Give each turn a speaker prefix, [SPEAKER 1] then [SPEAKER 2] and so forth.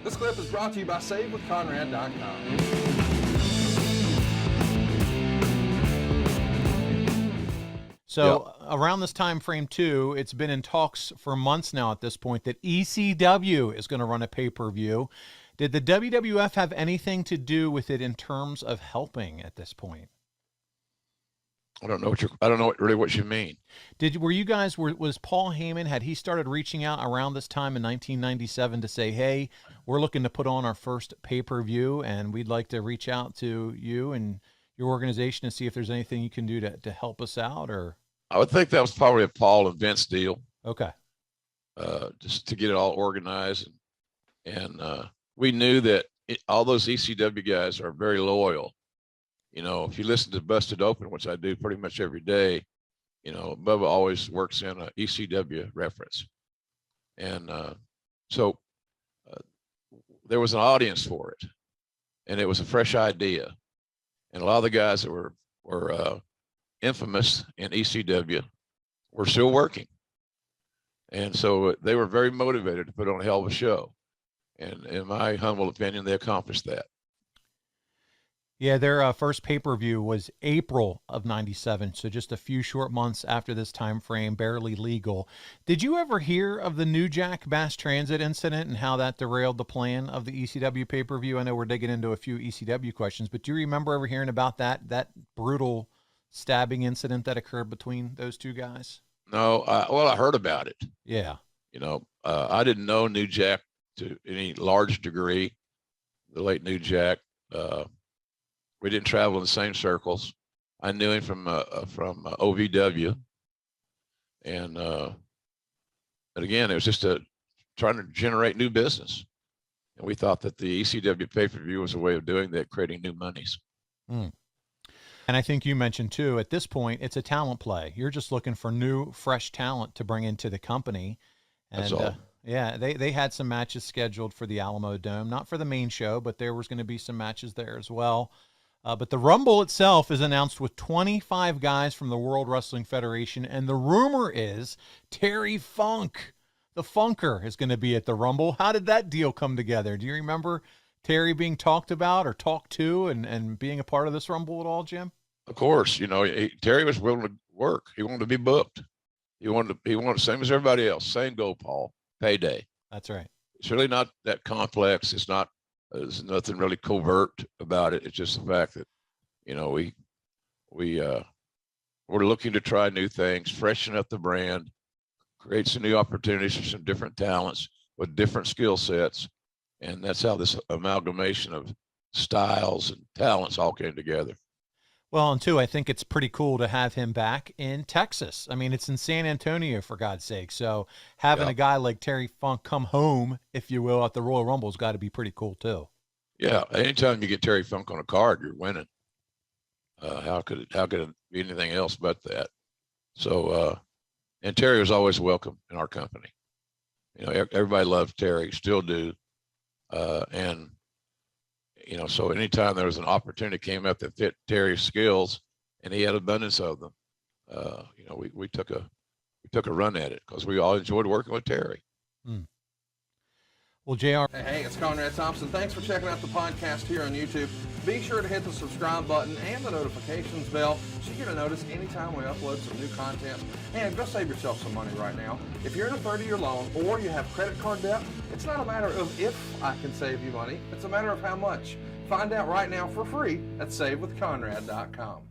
[SPEAKER 1] This clip is brought to you by SaveWithConrad.com.
[SPEAKER 2] So around this time frame, too, it's been in talks for months now at this point that ECW is going to run a pay-per-view. Did the WWF have anything to do with it in terms of helping at this point?
[SPEAKER 3] I don't know really what you mean.
[SPEAKER 2] Was Paul Heyman, had he started reaching out around this time in 1997 to say, hey, we're looking to put on our first pay-per-view and we'd like to reach out to you and your organization and see if there's anything you can do to help us out? Or
[SPEAKER 3] I would think that was probably a Paul and Vince deal.
[SPEAKER 2] Okay.
[SPEAKER 3] Just to get it all organized. And we knew that all those ECW guys are very loyal. You know, if you listen to Busted Open, which I do pretty much every day, you know, Bubba always works in a ECW reference. And so there was an audience for it, and it was a fresh idea. And a lot of the guys that were infamous in ECW were still working. And so they were very motivated to put on a hell of a show. And in my humble opinion, they accomplished that.
[SPEAKER 2] Yeah, their first pay-per-view was April of 97, so just a few short months after this time frame, barely legal. Did you ever hear of the New Jack Mass Transit incident and how that derailed the plan of the ECW pay-per-view? I know we're digging into a few ECW questions, but do you remember ever hearing about that brutal stabbing incident that occurred between those two guys?
[SPEAKER 3] No, I heard about it.
[SPEAKER 2] Yeah.
[SPEAKER 3] You know, I didn't know New Jack to any large degree, the late New Jack. We didn't travel in the same circles. I knew him from OVW, and but again, it was just trying to generate new business, and we thought that the ECW pay-per-view was a way of doing that, creating new monies.
[SPEAKER 2] And I think you mentioned too, at this point, it's a talent play. You're just looking for new, fresh talent to bring into the company. And
[SPEAKER 3] That's all.
[SPEAKER 2] yeah, they had some matches scheduled for the Alamo Dome, not for the main show, but there was going to be some matches there as well. But the Rumble itself is announced with 25 guys from the World Wrestling Federation, and the rumor is Terry Funk, the Funker, is going to be at the Rumble. How did that deal come together? Do you remember Terry being talked about or talked to and being a part of this Rumble at all, Jim?
[SPEAKER 3] Of course, you know, Terry was willing to work. He wanted to be booked. He wanted the same as everybody else. Same goal, Paul. Payday.
[SPEAKER 2] That's right.
[SPEAKER 3] It's really not that complex. There's nothing really covert about it. It's just the fact that, you know, we're looking to try new things, freshen up the brand, create some new opportunities for some different talents with different skill sets. And that's how this amalgamation of styles and talents all came together.
[SPEAKER 2] Well, and two, I think it's pretty cool to have him back in Texas. I mean, it's in San Antonio, for God's sake. So having a guy like Terry Funk come home, if you will, at the Royal Rumble's got to be pretty cool too. Yeah.
[SPEAKER 3] Anytime you get Terry Funk on a card, you're winning. How could it be anything else but that? So, and Terry was always welcome in our company. You know, everybody loved Terry, still do. And, you know, so anytime there was an opportunity came up that fit Terry's skills, and he had abundance of them, you know, we took a run at it because we all enjoyed working with Terry.
[SPEAKER 2] Well, JR.
[SPEAKER 1] Hey, it's Conrad Thompson. Thanks for checking out the podcast here on YouTube. Be sure to hit the subscribe button and the notifications bell so you're going to notice anytime we upload some new content. And go save yourself some money right now. If you're in a 30-year loan or you have credit card debt, it's not a matter of if I can save you money. It's a matter of how much. Find out right now for free at SaveWithConrad.com.